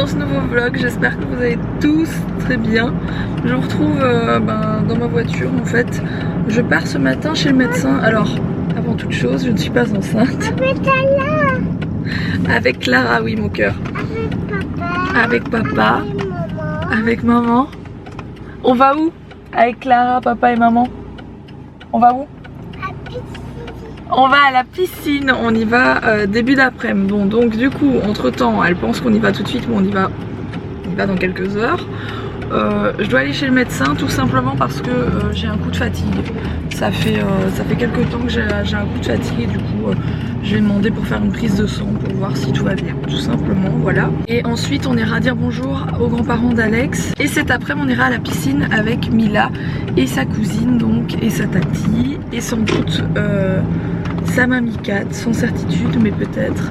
dans ce nouveau vlog, j'espère que vous allez tous très bien. Je vous retrouve dans ma voiture en fait. Je pars ce matin chez le médecin. Alors, avant toute chose, je ne suis pas enceinte. Avec Clara. Avec Clara, oui mon cœur. Avec papa. Avec papa. Et maman. Avec maman. On va où? Avec Clara, papa et maman. On va où? On va à la piscine, on y va début d'après-midi. Bon, donc du coup, entre temps, elle pense qu'on y va tout de suite, mais on y va dans quelques heures. Je dois aller chez le médecin tout simplement parce que j'ai un coup de fatigue. Ça fait quelques temps que j'ai un coup de fatigue et du coup je vais demander pour faire une prise de sang pour voir si tout va bien, tout simplement, voilà. Et ensuite on ira dire bonjour aux grands-parents d'Alex. Et cet après-midi on ira à la piscine avec Mila et sa cousine donc, et sa tati, et sans doute sa mamie Kat, sans certitude mais peut-être.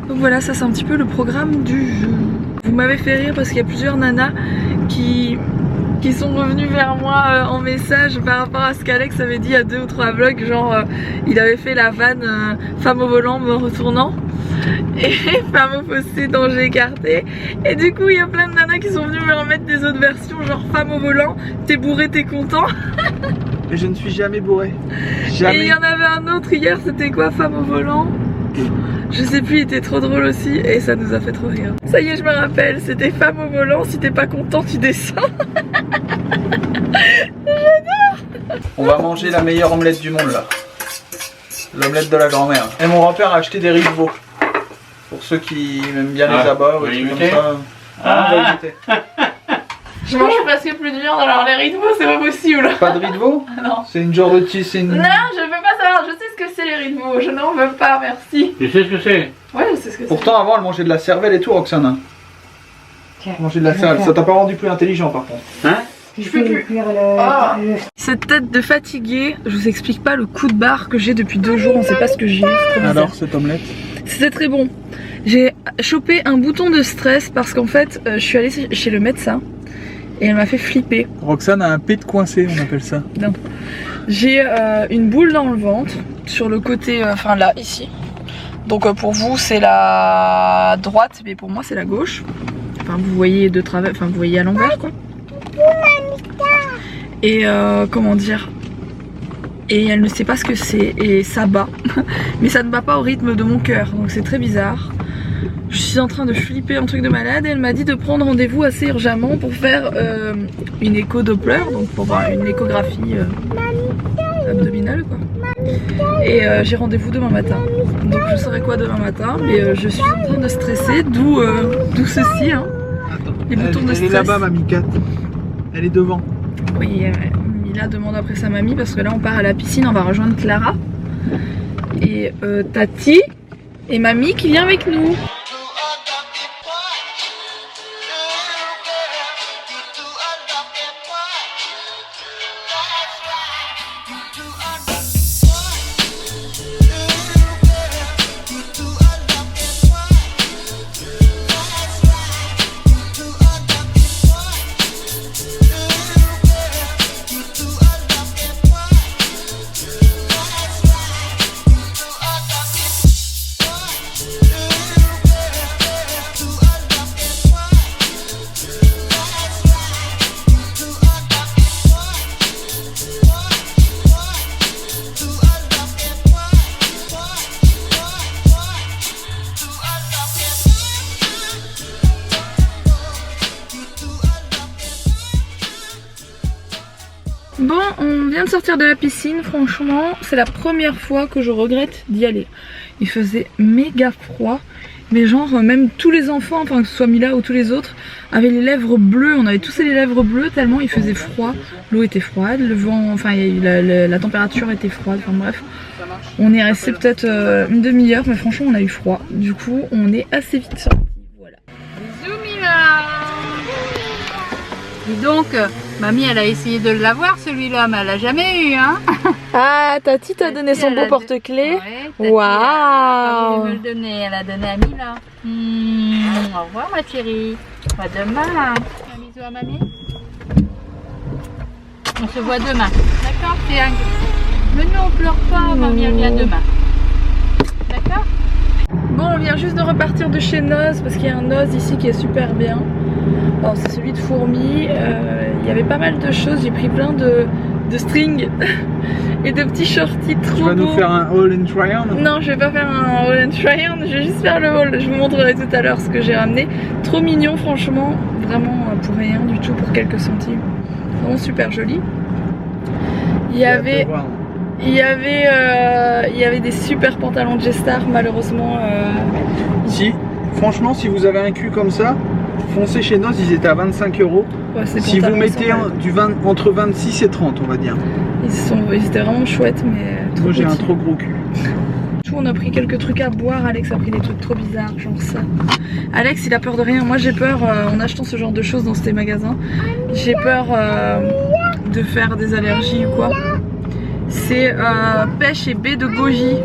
Donc voilà, ça c'est un petit peu le programme du jeu. Vous m'avez fait rire parce qu'il y a plusieurs nanas qui sont revenus vers moi en message par rapport à ce qu'Alex avait dit à 2 ou 3 vlogs, genre il avait fait la vanne femme au volant me retournant et femme au fossé danger écarté, et du coup il y a plein de nanas qui sont venues me remettre des autres versions genre femme au volant, t'es bourré t'es content. Mais je ne suis jamais bourré. Jamais. Et il y en avait un autre hier, c'était quoi, femme au volant? Je sais plus, il était trop drôle aussi et ça nous a fait trop rire. Ça y est, je me rappelle, c'était femme au volant, si t'es pas content tu descends. J'adore. On va manger la meilleure omelette du monde là. L'omelette de la grand-mère. Et mon grand-père a acheté des riz de veau. Pour ceux qui aiment bien les abats ou des trucs comme ça. Ah, on va goûter. Je mange presque plus de viande, alors les riz de veau c'est pas possible. Pas de riz de veau? Non. C'est une genre de cheese, c'est une... Non, je veux pas savoir, je sais ce que c'est les riz de veau, je n'en veux pas, merci. Tu sais ce que c'est? Ouais, je sais ce que c'est. Pourtant avant elle mangeait de la cervelle et tout, Roxane. Elle mangeait de la cervelle, ça t'a pas rendu plus intelligent par contre. Hein? Je peux plus. Cette tête de fatiguée, je vous explique pas le coup de barre que j'ai depuis 2 jours, on sait pas ce que j'ai. Alors cette omelette? C'était très bon. J'ai chopé un bouton de stress parce qu'en fait, je suis allée chez le médecin et elle m'a fait flipper. Roxane a un pet coincé, on appelle ça. Non. J'ai une boule dans le ventre, sur le côté, enfin là, ici. Donc pour vous c'est la droite, mais pour moi c'est la gauche. Enfin vous voyez de travers, enfin vous voyez à l'envers quoi. Et comment dire, et elle ne sait pas ce que c'est et ça bat. Mais ça ne bat pas au rythme de mon cœur, donc c'est très bizarre. Je suis en train de flipper un truc de malade et elle m'a dit de prendre rendez-vous assez urgemment pour faire une écho Doppler, donc pour voir une échographie abdominale quoi. Et j'ai rendez-vous demain matin, donc je saurai quoi demain matin, mais je suis en train de stresser, d'où ceci hein. Les boutons de stress. Elle est là-bas mamie Kat, elle est devant. Oui, Mila demande après sa mamie parce que là on part à la piscine, on va rejoindre Clara et Tati et mamie qui vient avec nous. Bon, on vient de sortir de la piscine, franchement, c'est la première fois que je regrette d'y aller. Il faisait méga froid, mais genre même tous les enfants, enfin que ce soit Mila ou tous les autres, avaient les lèvres bleues, on avait tous les lèvres bleues tellement il faisait froid. L'eau était froide, le vent, enfin la température était froide, enfin bref. On est resté peut-être une demi-heure, mais franchement on a eu froid. Du coup, on est assez vite sorti. Voilà. Bisous Mila. Dis donc, mamie elle a essayé de l'avoir celui-là, mais elle l'a jamais eu hein. Ah, Tati t'a donné son beau porte-clés. Ouais, Waouh. Elle me le donner, elle a donné à Mila. Au revoir ma chérie. À demain. Un bisou à mamie. On se voit demain. D'accord, c'est un... Mais non, pleure pas, mamie elle vient demain. D'accord. Bon, on vient juste juste de repartir de chez Noz parce qu'il y a un Noz ici qui est super bien. Alors c'est celui de Fourmi. Il y avait pas mal de choses. J'ai pris plein de strings et de petits shorties trop beaux. Tu vas nous faire un haul and try on? Non, je vais pas faire un haul and try on. Je vais juste faire le haul. Je vous montrerai tout à l'heure ce que j'ai ramené. Trop mignon, franchement. Vraiment pour rien du tout, pour quelques centimes. Vraiment super joli. Il y avait des super pantalons de G-Star, malheureusement. Si, franchement, si vous avez un cul comme ça, foncez chez Noz, ils étaient à 25 €. Ouais, si vous mettez entre 26 et 30, on va dire. Ils étaient vraiment chouettes, mais trop Moi j'ai un petits. trop gros cul. On a pris quelques trucs à boire. Alex a pris des trucs trop bizarres, genre ça. Alex il a peur de rien. Moi j'ai peur en achetant ce genre de choses dans ces magasins. J'ai peur de faire des allergies ou quoi. C'est pêche et baie de goji.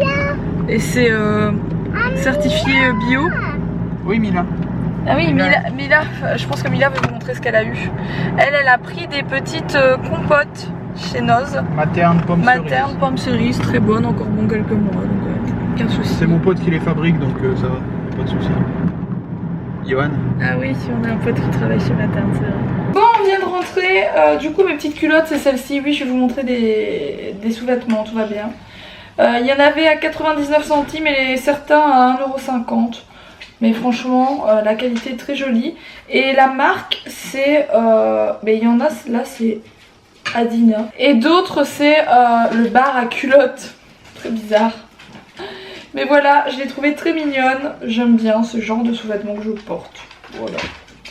Et c'est certifié bio. Oui, Mila. Ah oui, Mila, je pense que Mila veut vous montrer ce qu'elle a eu. Elle a pris des petites compotes chez Noz. Materne pomme cerise, très bonne, encore bon quelques mois, donc aucun souci. C'est mon pote qui les fabrique, donc ça va, pas de souci. Johan. Ah oui, si on a un pote qui travaille chez Materne, c'est vrai. Bon, on vient de rentrer, du coup mes petites culottes c'est celle-ci. Oui, je vais vous montrer des sous-vêtements, tout va bien. Il y en avait à 99 centimes et certains à 1,50 €. Mais franchement, la qualité est très jolie. Et la marque, c'est... mais il y en a, là c'est Adina. Et d'autres, c'est le bar à culottes. Très bizarre. Mais voilà, je l'ai trouvée très mignonne. J'aime bien ce genre de sous-vêtements que je porte. Voilà.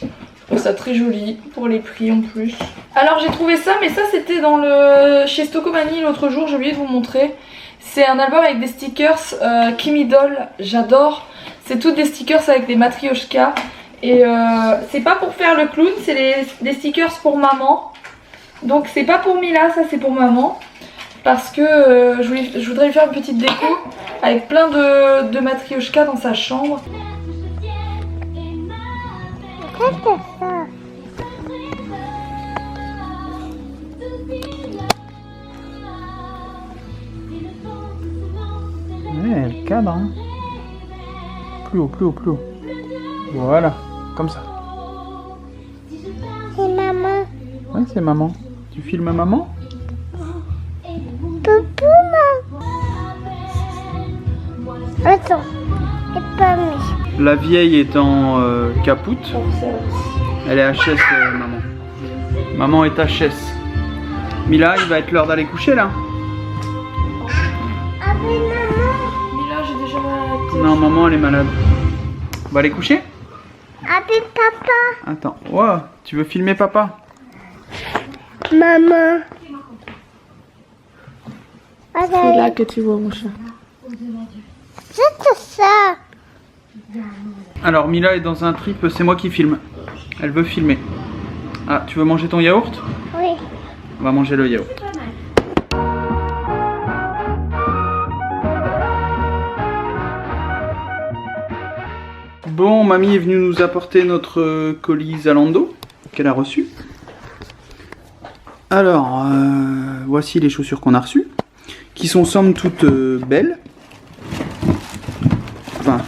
Je trouve ça très joli pour les prix en plus. Alors j'ai trouvé ça, mais ça c'était dans chez Stockomanie l'autre jour, j'ai oublié de vous montrer. C'est un album avec des stickers Kimi Doll, j'adore. C'est toutes des stickers avec des matrioshkas. Et c'est pas pour faire le clown, c'est des stickers pour maman. Donc c'est pas pour Mila, ça c'est pour maman. Parce que je voudrais lui faire une petite déco avec plein de matrioshkas dans sa chambre. Qu'est-ce que c'est ça? Ouais, le cadre, hein. Plus haut, plus haut, plus haut. Voilà, comme ça. C'est maman. Ouais, c'est maman. Tu filmes maman? Poupou, maman. Attends, c'est pas mis. La vieille est en capoute. Elle est HS, maman. Maman est HS. Mila, il va être l'heure d'aller coucher là. Avec maman. Mila, j'ai déjà mal. Non, maman, elle est malade. On va aller coucher? Avec papa. Attends, wow, tu veux filmer papa? Maman. C'est là que tu vois mon chat. C'est ça. Alors, Mila est dans un trip, c'est moi qui filme. Elle veut filmer. Ah, tu veux manger ton yaourt? Oui. On va manger le yaourt. Bon, mamie est venue nous apporter notre colis Zalando qu'elle a reçu. Alors, voici les chaussures qu'on a reçues, qui sont somme toute belles. Enfin,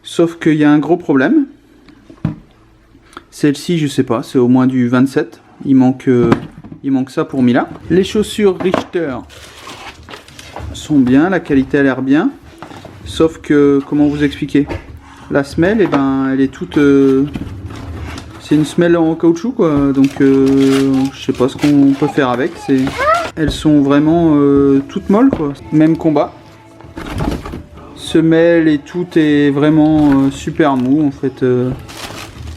sauf qu'il y a un gros problème. Celle-ci, je sais pas, c'est au moins du 27. Il manque ça pour Mila. Les chaussures Richter sont bien, la qualité a l'air bien. Sauf que, comment vous expliquer? La semelle, eh ben, elle est toute... c'est une semelle en caoutchouc, quoi. Donc, je sais pas ce qu'on peut faire avec. Elles sont vraiment toutes molles, quoi. Même combat. Semelle et tout est vraiment super mou, en fait.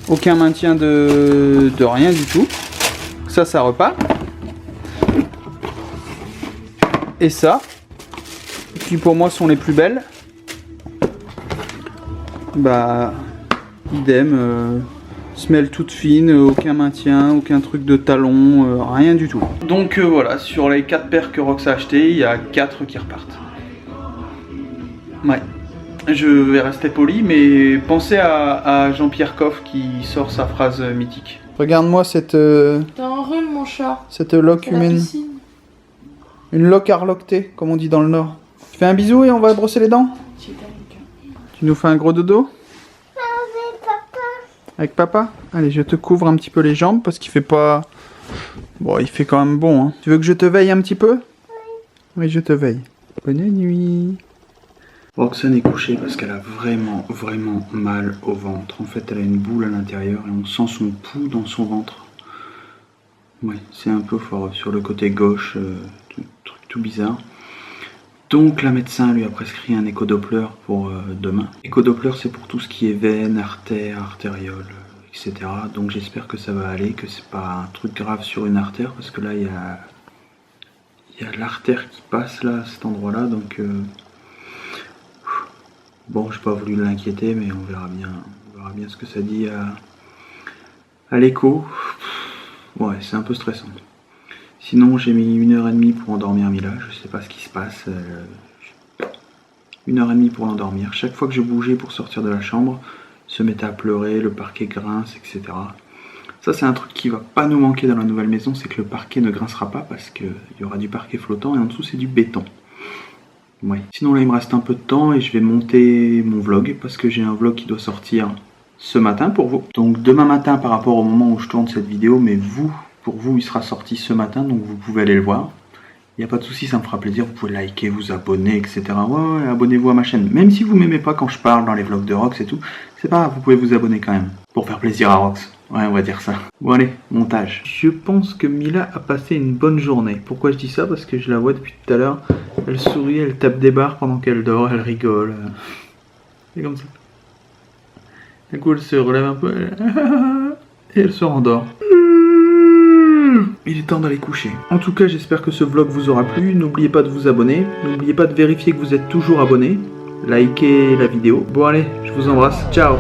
Aucun maintien de rien du tout. Ça repart. Et ça, qui pour moi sont les plus belles. Bah, idem, semelle toute fine, aucun maintien, aucun truc de talon, rien du tout. Donc voilà, sur les 4 paires que Rox a achetées, il y a 4 qui repartent. Ouais, je vais rester poli, mais pensez à Jean-Pierre Coff qui sort sa phrase mythique. Regarde-moi cette... T'as un rhume mon chat. Cette loque humaine. Une loque arloctée, comme on dit dans le Nord. Tu fais un bisou et on va brosser les dents? Tu Tu nous fais un gros dodo? Avec papa. Avec papa? Allez, je te couvre un petit peu les jambes parce qu'il fait pas... Bon, il fait quand même bon, hein. Tu veux que je te veille un petit peu? Oui, je te veille. Bonne nuit. Roxane est couchée parce qu'elle a vraiment mal au ventre. En fait, elle a une boule à l'intérieur et on sent son pouls dans son ventre. Oui, c'est un peu fort sur le côté gauche, truc tout bizarre. Donc la médecin lui a prescrit un échodoppler pour demain. Échodoppler, c'est pour tout ce qui est veines, artères, artérioles, etc. Donc j'espère que ça va aller, que c'est pas un truc grave sur une artère parce que là il y a l'artère qui passe là à cet endroit-là, donc bon, j'ai pas voulu l'inquiéter, mais on verra bien ce que ça dit à l'écho. Ouais, c'est un peu stressant. Sinon, j'ai mis 1h30 pour endormir Mila. Je sais pas ce qui se passe. 1h30 pour l'endormir. Chaque fois que je bougeais pour sortir de la chambre, se mettait à pleurer, le parquet grince, etc. Ça, c'est un truc qui va pas nous manquer dans la nouvelle maison, c'est que le parquet ne grincera pas parce qu'il y aura du parquet flottant et en dessous, c'est du béton. Ouais. Sinon, là, il me reste un peu de temps et je vais monter mon vlog parce que j'ai un vlog qui doit sortir ce matin pour vous. Donc, demain matin par rapport au moment où je tourne cette vidéo, mais pour vous, il sera sorti ce matin, donc vous pouvez aller le voir. Il n'y a pas de souci, ça me fera plaisir, vous pouvez liker, vous abonner, etc. Ouais, abonnez-vous à ma chaîne. Même si vous m'aimez pas quand je parle dans les vlogs de Rox et tout, c'est pas grave, vous pouvez vous abonner quand même. Pour faire plaisir à Rox. Ouais, on va dire ça. Bon allez, montage. Je pense que Mila a passé une bonne journée. Pourquoi je dis ça? Parce que je la vois depuis tout à l'heure. Elle sourit, elle tape des barres pendant qu'elle dort, elle rigole. C'est comme ça. Du coup, elle se relève un peu et elle se rendort. Il est temps d'aller coucher. En tout cas, j'espère que ce vlog vous aura plu. N'oubliez pas de vous abonner. N'oubliez pas de vérifier que vous êtes toujours abonné. Likez la vidéo. Bon allez, je vous embrasse. Ciao.